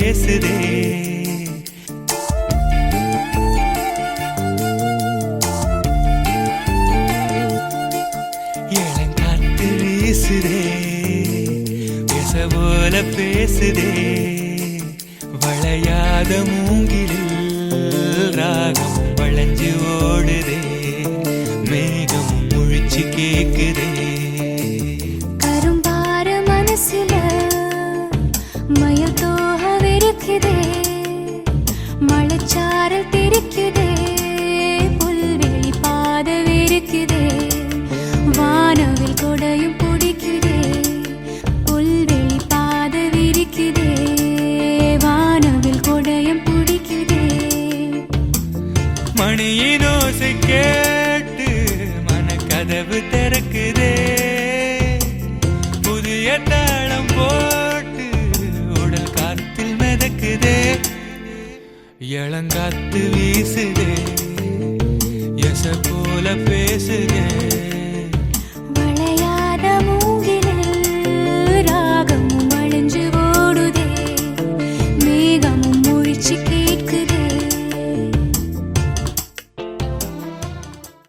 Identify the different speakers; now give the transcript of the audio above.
Speaker 1: பேசுதே. இளங்காத்து வீசுதே, பேச போல பேசுதே. வளையாத மூங்கிலில் ராகம் வளைஞ்சு ஓடுதே. மேகம் முழிச்சு கேக்குதே.
Speaker 2: கரும்பார மனசுல மயில் தோகவிருக்குதே. மழைச்சாரல் தெரிக்குதே. புல்வெளி பாதவிருக்குதே. வானவில் கொடையும் பிடிக்குதே. புல்வெளி பாதவிருக்குதே. வானவில் கொடையும் பிடிக்குதே.
Speaker 1: மணியின் ஓசை கேட்டு மனக்கதவு திறக்குதே. புதிய தாளம் போட்டு உடல் காத்தில் மிதக்குதே. இளங்காத்து வீசுதே, எச போல பேசுதே.